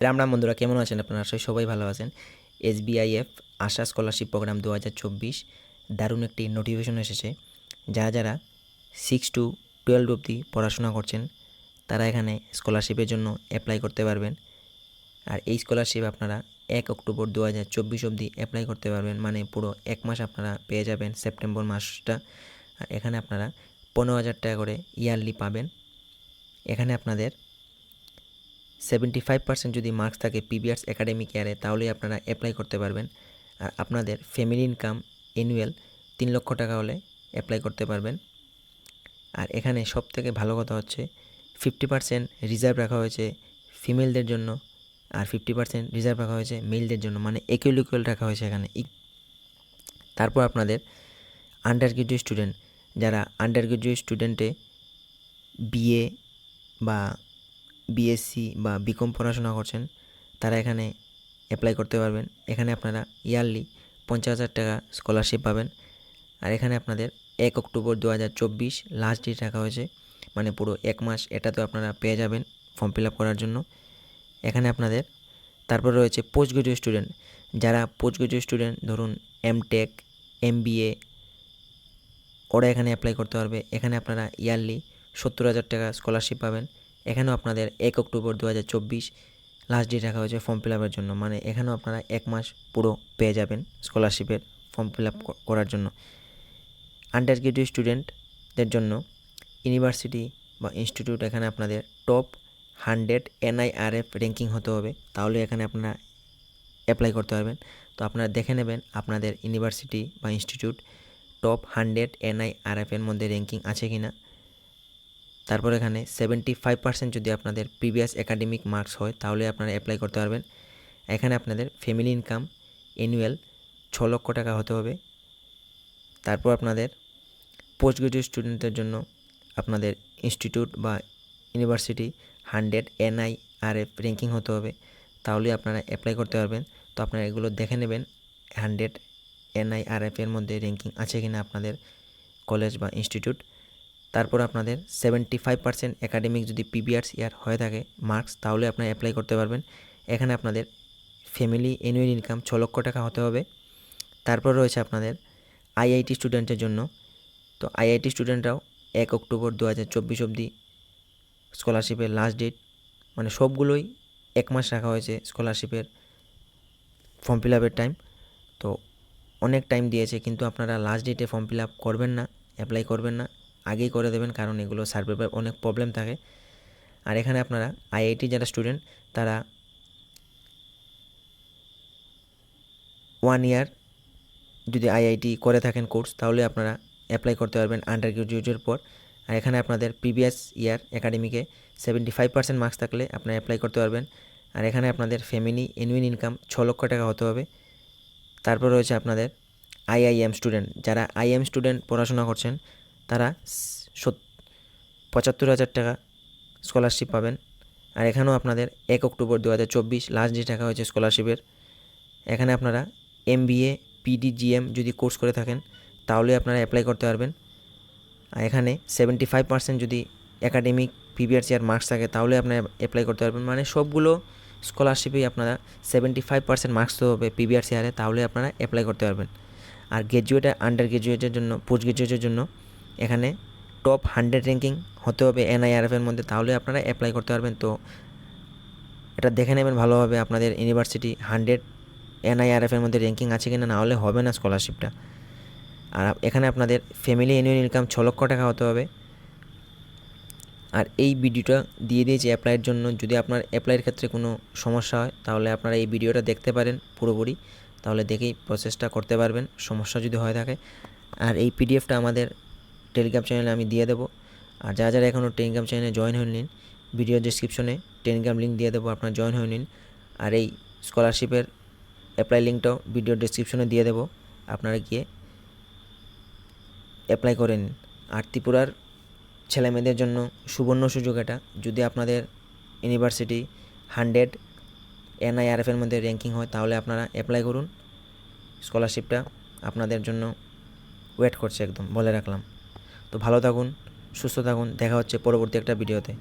রাম রাম বন্ধুরা, কেমন আছেন আপনারা? আশা করি সবাই ভালো আছেন। এসবিআইএফ আশা স্কলারশিপ প্রোগ্রাম 2024 দারুণ একটি নোটিফিকেশন এসেছে। যারা 6 to 12 অবধি পড়াশোনা করছেন তারা এখানে স্কলারশিপের জন্য অ্যাপ্লাই করতে পারবেন। আর এই স্কলারশিপ আপনারা 1 অক্টোবর 2024 অবধি অ্যাপ্লাই করতে পারবেন, মানে পুরো 1 মাস আপনারা পেয়ে যাবেন সেপ্টেম্বর মাসটা। আর এখানে আপনারা 15,000 টাকা করে ইয়ারলি পাবেন। এখানে আপনাদের 75% যদি মার্কস থাকে প্রিভিয়াস একাডেমিক ইয়ারে, তাহলেই আপনারা অ্যাপ্লাই করতে পারবেন। আর আপনাদের ফ্যামিলি ইনকাম অ্যানুয়াল 3 লক্ষ টাকা হলে অ্যাপ্লাই করতে পারবেন। আর এখানে সবথেকে ভালো কথা হচ্ছে 50% রিজার্ভ রাখা হয়েছে ফিমেলদের জন্য, আর 50% রিজার্ভ রাখা হয়েছে মেলদের জন্য, মানে ইকুয়াল রাখা হয়েছে এখানে। তারপর আপনাদের আন্ডার গ্রাজুয়েট স্টুডেন্ট, যারা আন্ডার গ্রাজুয়েট স্টুডেন্টে বিএ বা বিএসসি বা বিকম পড়াশোনা করছেন তারা এখানে অ্যাপ্লাই করতে পারবেন। এখানে আপনারা ইয়ারলি 50,000 টাকা স্কলারশিপ পাবেন। আর এখানে আপনাদের 1 অক্টোবর 2024 লাস্ট ডেট রাখা হয়েছে, মানে পুরো 1 মাস এটাতেও আপনারা পেয়ে যাবেন ফর্ম ফিল আপ করার জন্য। এখানে আপনাদের তারপর রয়েছে পোস্ট গ্রাজুয়েট স্টুডেন্ট, যারা পোস্ট গ্রাজুয়েট স্টুডেন্ট, ধরুন এমটেক, এমবিএ, ওরা এখানে অ্যাপ্লাই করতে পারবে। এখানে আপনারা ইয়ারলি 70,000 টাকা স্কলারশিপ পাবেন। এখানেও আপনাদের 1 অক্টোবর 2024 লাস্ট ডেট রাখা হয়েছে ফর্ম ফিল আপের জন্য, মানে এখানেও আপনারা 1 মাস পুরো পেয়ে যাবেন স্কলারশিপের ফর্ম ফিল আপ করার জন্য। আন্ডার গ্রাজুয়েট স্টুডেন্টদের জন্য ইউনিভার্সিটি বা ইনস্টিটিউট, এখানে আপনাদের টপ 100 NIRF র্যাঙ্কিং হতে হবে, তাহলে এখানে আপনারা অ্যাপ্লাই করতে পারবেন। তো আপনারা দেখে নেবেন আপনাদের ইউনিভার্সিটি বা ইনস্টিটিউট টপ 100 NIRF এর মধ্যে র্যাঙ্কিং আছে কি না। তারপর এখানে 75% যদি আপনাদের প্রিভিয়াস একাডেমিক মার্কস হয় তাহলে আপনারা অ্যাপ্লাই করতে পারবেন। এখানে আপনাদের ফ্যামিলি ইনকাম অ্যানুয়াল 6 লক্ষ টাকা হতে হবে। তারপর আপনাদের পোস্ট গ্রাজুয়েট স্টুডেন্টদের জন্য আপনাদের ইনস্টিটিউট বা ইউনিভার্সিটি 100 NIRF র্যাঙ্কিং হতে হবে, তাহলে আপনারা অ্যাপ্লাই করতে পারবেন। তো আপনারা এগুলো দেখে নেবেন 100 NIRF এর মধ্যে র্যাঙ্কিং আছে কি না আপনাদের কলেজ বা ইনস্টিটিউট। তারপর আপনাদের 75% একাডেমিক যদি প্রিভিয়াস ইয়ার হয়ে থাকে মার্কস, তাহলে আপনারা অ্যাপ্লাই করতে পারবেন। এখানে আপনাদের ফ্যামিলি অ্যানুয়াল ইনকাম 6 লক্ষ টাকা হতে হবে। তারপর রয়েছে আপনাদের আইআইটি স্টুডেন্টের জন্য। তো আইআইটি স্টুডেন্টরাও 1 অক্টোবর 2024 অবধি স্কলারশিপের লাস্ট ডেট, মানে সবগুলোই 1 মাস রাখা হয়েছে স্কলারশিপের ফর্ম ফিল আপের টাইম। তো অনেক টাইম দিয়েছে, কিন্তু আপনারা লাস্ট ডেটে ফর্ম ফিল আপ করবেন না, অ্যাপ্লাই করবেন না, আগেই করে দেবেন, কারণ এগুলো সার্ভারে অনেক প্রবলেম থাকে। আর এখানে আপনারা আইআইটি যারা স্টুডেন্ট তারা 1 ইয়ার যদি আইআইটি করে থাকেন কোর্স, তাহলে আপনারা অ্যাপ্লাই করতে পারবেন আন্ডার গ্রাজুয়েটের পর। আর এখানে আপনাদের প্রিভিয়াস ইয়ার একাডেমিকে 75% মার্কস থাকলে আপনারা অ্যাপ্লাই করতে পারবেন। আর এখানে আপনাদের ফ্যামিলি অ্যানুয়াল ইনকাম 6 লক্ষ টাকা হতে হবে। তারপর রয়েছে আপনাদের আইআইএম স্টুডেন্ট, যারা আইএম স্টুডেন্ট পড়াশোনা করছেন তারা 75,000 টাকা স্কলারশিপ পাবেন। আর এখানেও আপনাদের 1 অক্টোবর 2024 লাস্ট ডেট রাখা হয়েছে স্কলারশিপের। এখানে আপনারা এমবিএ পিডিজিএম যদি কোর্স করে থাকেন তাহলে আপনারা অ্যাপ্লাই করতে পারবেন। আর এখানে 75% যদি একাডেমিক প্রিভিয়াস ইয়ার মার্কস থাকে তাহলে আপনারা অ্যাপ্লাই করতে পারবেন, মানে সবগুলো স্কলারশিপেই আপনারা 75% মার্কস তো হবে প্রিভিয়াস ইয়ারে, তাহলে আপনারা অ্যাপ্লাই করতে পারবেন। আর গ্র্যাজুয়েট আন্ডার গ্র্যাজুয়েটের জন্য, পোস্ট গ্র্যাজুয়েটের জন্য এখানে টপ 100 র্যাঙ্কিং হতে হবে NIRF এর মধ্যে, তাহলে আপনারা অ্যাপ্লাই করতে পারবেন। তো এটা দেখে নেবেন ভালোভাবে আপনাদের ইউনিভার্সিটি 100 NIRF এর মধ্যে র্যাঙ্কিং আছে কিনা, না হলে হবে না স্কলারশিপটা। আর এখানে আপনাদের ফ্যামিলি অ্যানুয়াল ইনকাম 6 লক্ষ টাকা হতে হবে। আর এই ভিডিওটা দিয়ে দিয়েছি অ্যাপ্লাইয়ের জন্য। যদি আপনার অ্যাপ্লাইয়ের ক্ষেত্রে কোনো সমস্যা হয় তাহলে আপনারা এই ভিডিওটা দেখতে পারেন পুরোপুরি, তাহলে দেখেই প্রসেসটা করতে পারবেন সমস্যা যদি হয়ে থাকে। আর এই পিডিএফটা আমাদের টেলিগ্রাম চ্যানেলে আমি দিয়ে দেবো। আর যারা এখনও টেলিগ্রাম চ্যানেলে জয়েন হয়ে নিন, ভিডিও ডিসক্রিপশনে টেলিগ্রাম লিঙ্ক দিয়ে দেবো, আপনারা জয়েন হয়ে নিন। আর এই স্কলারশিপের অ্যাপ্লাই লিঙ্কটাও ভিডিও ডিসক্রিপশনে দিয়ে দেবো, আপনারা গিয়ে অ্যাপ্লাই করে নিন। আর ত্রিপুরার ছেলেমেয়েদের জন্য সুবর্ণ সুযোগ এটা, যদি আপনাদের ইউনিভার্সিটি 100 NIRF এর মধ্যে র্যাঙ্কিং হয় তাহলে আপনারা অ্যাপ্লাই করুন। স্কলারশিপটা আপনাদের জন্য ওয়েট করছে, একদম বলে রাখলাম। তো ভালো থাকুন, সুস্থ থাকুন, দেখা হচ্ছে পরবর্তী একটা ভিডিওতে।